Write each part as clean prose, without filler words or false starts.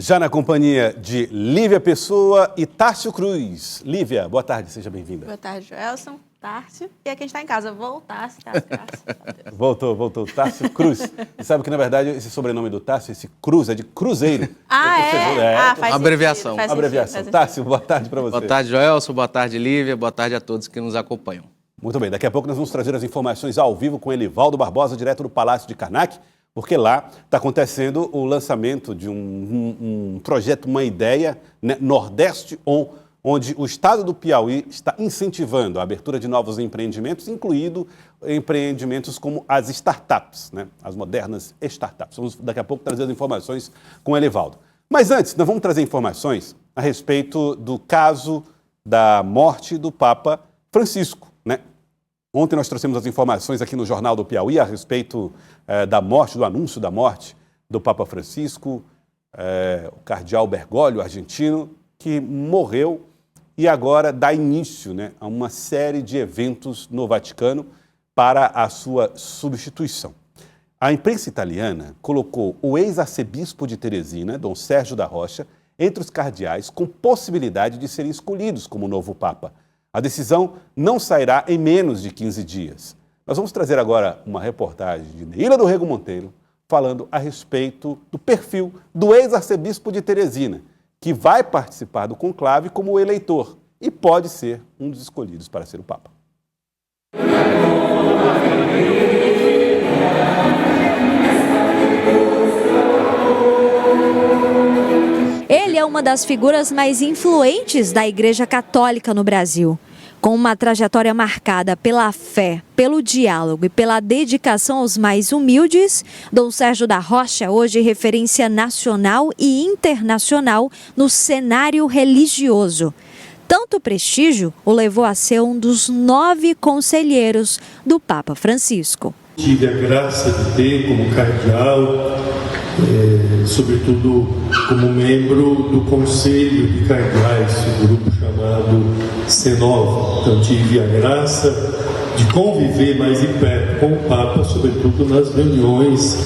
Já na companhia de Lívia Pessoa e Tárcio Cruz. Lívia, boa tarde, seja bem-vinda. Boa tarde, Joelson, Tárcio. E aqui a gente está em casa, Tárcio. Voltou, Tárcio Cruz. E sabe que, na verdade, esse sobrenome do Tárcio, esse Cruz, é de Cruzeiro. Faz abreviação. Sentido, abreviação. Tárcio, boa tarde para você. Boa tarde, Joelson, boa tarde, Lívia, boa tarde a todos que nos acompanham. Muito bem, daqui a pouco nós vamos trazer as informações ao vivo com Elivaldo Barbosa, direto do Palácio de Karnak, porque lá está acontecendo o lançamento de um projeto, uma ideia, né, Nordeste On, onde o estado do Piauí está incentivando a abertura de novos empreendimentos, incluindo empreendimentos como as startups, né, as modernas startups. Vamos daqui a pouco trazer as informações com o Elivaldo. Mas antes, nós vamos trazer informações a respeito do caso da morte do Papa Francisco, né? Ontem nós trouxemos as informações aqui no Jornal do Piauí a respeito da morte, do anúncio da morte do Papa Francisco, o cardeal Bergoglio, argentino, que morreu e agora dá início, né, a uma série de eventos no Vaticano para a sua substituição. A imprensa italiana colocou o ex-arcebispo de Teresina, Dom Sérgio da Rocha, entre os cardeais com possibilidade de serem escolhidos como novo Papa. A decisão não sairá em menos de 15 dias. Nós vamos trazer agora uma reportagem de Neila do Rego Monteiro falando a respeito do perfil do ex-arcebispo de Teresina, que vai participar do conclave como eleitor e pode ser um dos escolhidos para ser o Papa. Ele é uma das figuras mais influentes da Igreja Católica no Brasil. Com uma trajetória marcada pela fé, pelo diálogo e pela dedicação aos mais humildes, Dom Sérgio da Rocha, hoje referência nacional e internacional no cenário religioso. Tanto prestígio o levou a ser um dos 9 conselheiros do Papa Francisco. Tive a graça de ter como cardeal, sobretudo como membro do Conselho de Cardeais, um grupo chamado C9. Então tive a graça de conviver mais de perto com o Papa, sobretudo nas reuniões,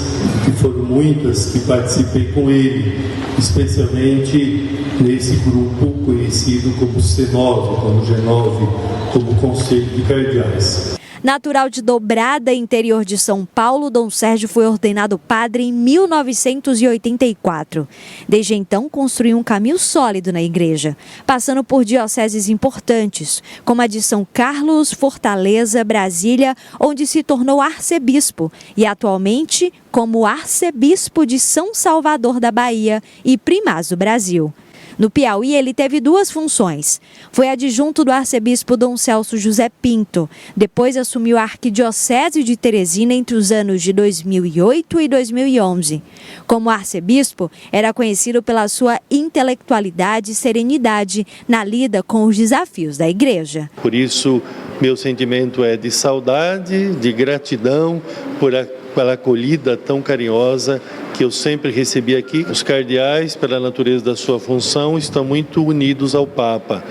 que foram muitas, que participei com ele, especialmente nesse grupo conhecido como C9, como G9, como Conselho de Cardeais. Natural de Dobrada, interior de São Paulo, Dom Sérgio foi ordenado padre em 1984. Desde então, construiu um caminho sólido na igreja, passando por dioceses importantes, como a de São Carlos, Fortaleza, Brasília, onde se tornou arcebispo, e atualmente como arcebispo de São Salvador da Bahia e primaz do Brasil. No Piauí, ele teve 2 funções. Foi adjunto do arcebispo Dom Celso José Pinto. Depois assumiu a arquidiocese de Teresina entre os anos de 2008 e 2011. Como arcebispo, era conhecido pela sua intelectualidade e serenidade na lida com os desafios da igreja. Por isso, meu sentimento é de saudade, de gratidão pela acolhida tão carinhosa que eu sempre recebi aqui. Os cardeais, pela natureza da sua função, estão muito unidos ao Papa.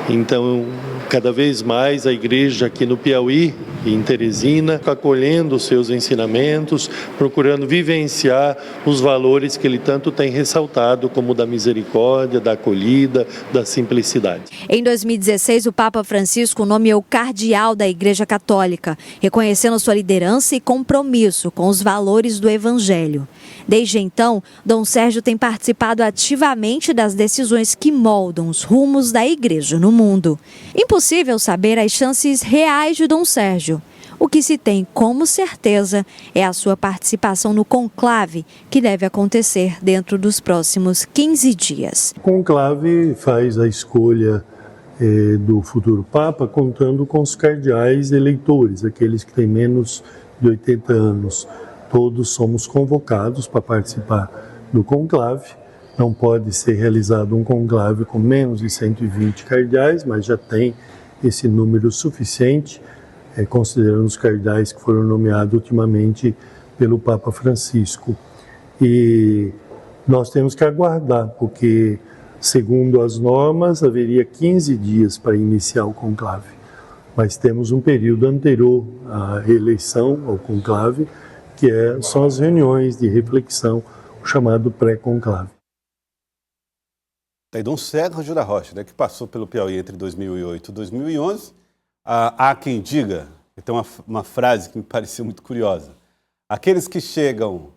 Então, cada vez mais a igreja aqui no Piauí e em Teresina, acolhendo os seus ensinamentos, procurando vivenciar os valores que ele tanto tem ressaltado, como da misericórdia, da acolhida, da simplicidade. Em 2016, o Papa Francisco nomeou cardeal da Igreja Católica, reconhecendo sua liderança e compromisso com os valores do Evangelho. Desde então, Dom Sérgio tem participado ativamente das decisões que moldam os rumos da igreja no mundo. Impossível saber as chances reais de Dom Sérgio. O que se tem como certeza é a sua participação no conclave, que deve acontecer dentro dos próximos 15 dias. O conclave faz a escolha do futuro Papa contando com os cardeais eleitores, aqueles que têm menos de 80 anos. Todos somos convocados para participar do conclave. Não pode ser realizado um conclave com menos de 120 cardeais, mas já tem esse número suficiente, considerando os cardeais que foram nomeados ultimamente pelo Papa Francisco. E nós temos que aguardar, porque, segundo as normas, haveria 15 dias para iniciar o conclave. Mas temos um período anterior à eleição, ao conclave, que são as reuniões de reflexão, o chamado pré-conclave. Tem Dom Sérgio da Rocha, né, que passou pelo Piauí entre 2008 e 2011. Há quem diga, tem uma frase que me pareceu muito curiosa: aqueles que chegam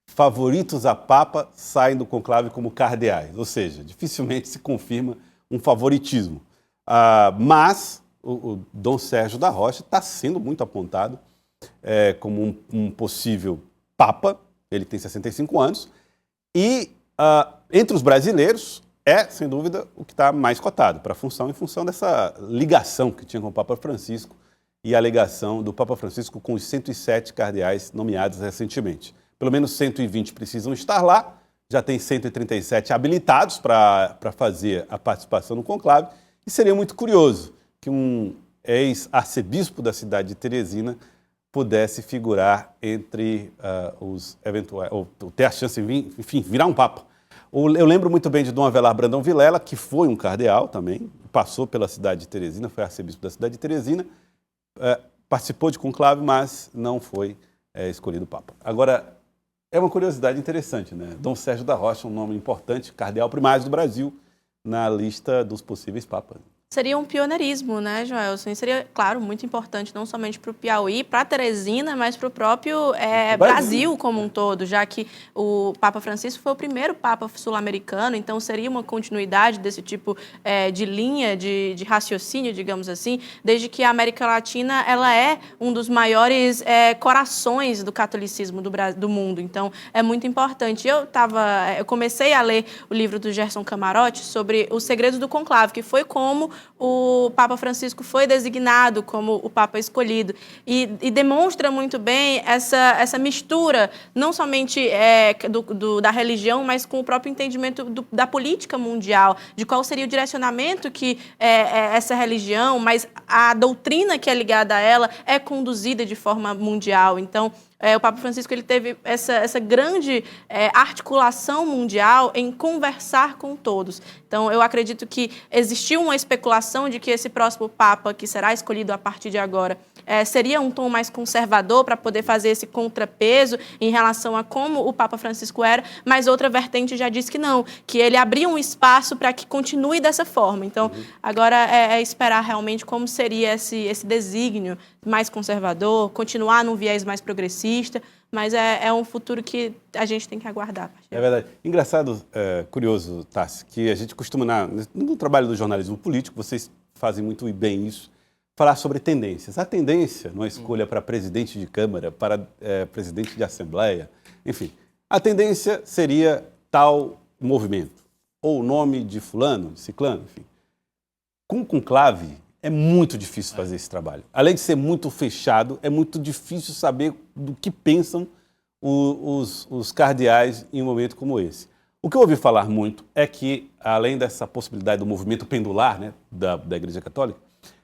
favoritos a Papa saem do conclave como cardeais, ou seja, dificilmente se confirma um favoritismo. Mas o Dom Sérgio da Rocha está sendo muito apontado como um possível Papa. Ele tem 65 anos e entre os brasileiros sem dúvida, o que está mais cotado para a função, em função dessa ligação que tinha com o Papa Francisco e a ligação do Papa Francisco com os 107 cardeais nomeados recentemente. Pelo menos 120 precisam estar lá, já tem 137 habilitados para fazer a participação no conclave, e seria muito curioso que um ex-arcebispo da cidade de Teresina pudesse figurar entre os eventuais, ou ter a chance de, enfim, virar um Papa. Eu lembro muito bem de Dom Avelar Brandão Vilela, que foi um cardeal também, passou pela cidade de Teresina, foi arcebispo da cidade de Teresina, participou de conclave, mas não foi escolhido Papa. Agora, é uma curiosidade interessante, né? Dom Sérgio da Rocha, um nome importante, cardeal primário do Brasil, na lista dos possíveis papas. Seria um pioneirismo, né, Joelson? E seria, claro, muito importante, não somente para o Piauí, para Teresina, mas para o próprio Brasil como um todo, já que o Papa Francisco foi o primeiro Papa sul-americano, então seria uma continuidade desse tipo de linha de raciocínio, digamos assim, desde que a América Latina ela é um dos maiores corações do catolicismo do mundo. Então, é muito importante. Eu comecei a ler o livro do Gerson Camarote sobre os segredos do conclave, que foi como o Papa Francisco foi designado como o Papa escolhido e demonstra muito bem essa mistura, não somente da religião, mas com o próprio entendimento da política mundial, de qual seria o direcionamento que essa religião, mas a doutrina que é ligada a ela é conduzida de forma mundial. Então, o Papa Francisco ele teve essa grande articulação mundial em conversar com todos. Então, eu acredito que existiu uma especulação de que esse próximo Papa, que será escolhido a partir de agora, seria um tom mais conservador para poder fazer esse contrapeso em relação a como o Papa Francisco era, mas outra vertente já disse que não, que ele abria um espaço para que continue dessa forma. Então, agora é esperar realmente como seria esse desígnio mais conservador, continuar num viés mais progressista, mas é um futuro que a gente tem que aguardar. É verdade. Engraçado, curioso, Tassi, que a gente costuma, no trabalho do jornalismo político, vocês fazem muito bem isso, falar sobre tendências. A tendência, numa escolha para presidente de Câmara, para presidente de Assembleia, enfim, a tendência seria tal movimento, ou o nome de fulano, de ciclano, enfim. Com conclave, é muito difícil fazer esse trabalho. Além de ser muito fechado, é muito difícil saber do que pensam os cardeais em um momento como esse. O que eu ouvi falar muito é que, além dessa possibilidade do movimento pendular, né, da Igreja Católica,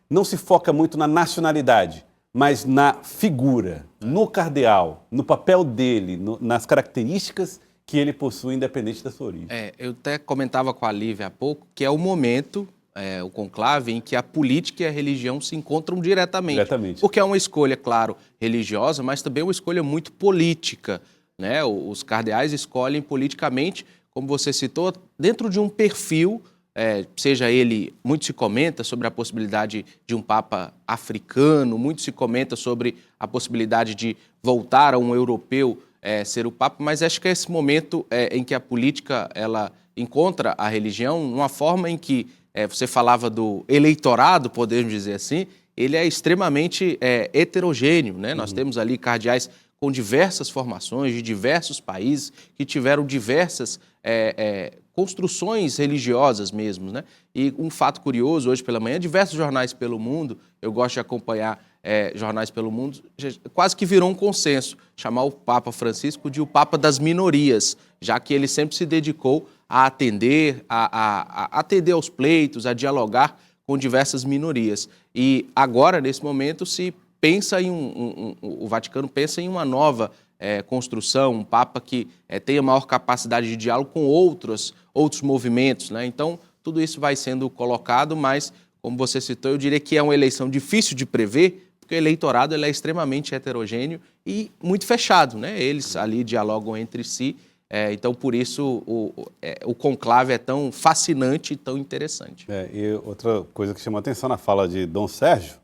não se foca muito na nacionalidade, mas na figura, no cardeal, no papel dele, nas características que ele possui, independente da sua origem. Eu até comentava com a Lívia há pouco que é o momento, o conclave, em que a política e a religião se encontram diretamente. Porque é uma escolha, claro, religiosa, mas também uma escolha muito política, né? Os cardeais escolhem politicamente, como você citou, dentro de um perfil, seja ele, muito se comenta sobre a possibilidade de um Papa africano, muito se comenta sobre a possibilidade de voltar a um europeu ser o Papa, mas acho que é esse momento em que a política ela encontra a religião numa forma em que você falava do eleitorado, podemos dizer assim, ele é extremamente heterogêneo, né? Nós temos ali cardeais com diversas formações, de diversos países, que tiveram diversas construções religiosas mesmo, né? E um fato curioso, hoje pela manhã, diversos jornais pelo mundo, eu gosto de acompanhar jornais pelo mundo, quase que virou um consenso, chamar o Papa Francisco de o Papa das minorias, já que ele sempre se dedicou a atender, a atender aos pleitos, a dialogar com diversas minorias. E agora, nesse momento, se pensa em o Vaticano pensa em uma nova construção, um Papa que tenha maior capacidade de diálogo com outros movimentos, né? Então, tudo isso vai sendo colocado, mas, como você citou, eu diria que é uma eleição difícil de prever, porque o eleitorado ele é extremamente heterogêneo e muito fechado, né? Eles ali dialogam entre si Então, por isso, o conclave é tão fascinante e tão interessante. E outra coisa que chamou a atenção na fala de Dom Sérgio,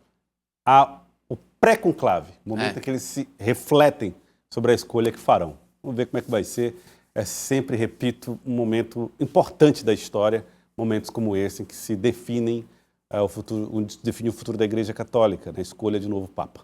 o pré-conclave, o momento em que eles se refletem sobre a escolha que farão. Vamos ver como é que vai ser. É sempre, repito, um momento importante da história, momentos como esse, em que se define o futuro da Igreja Católica, na escolha de novo Papa.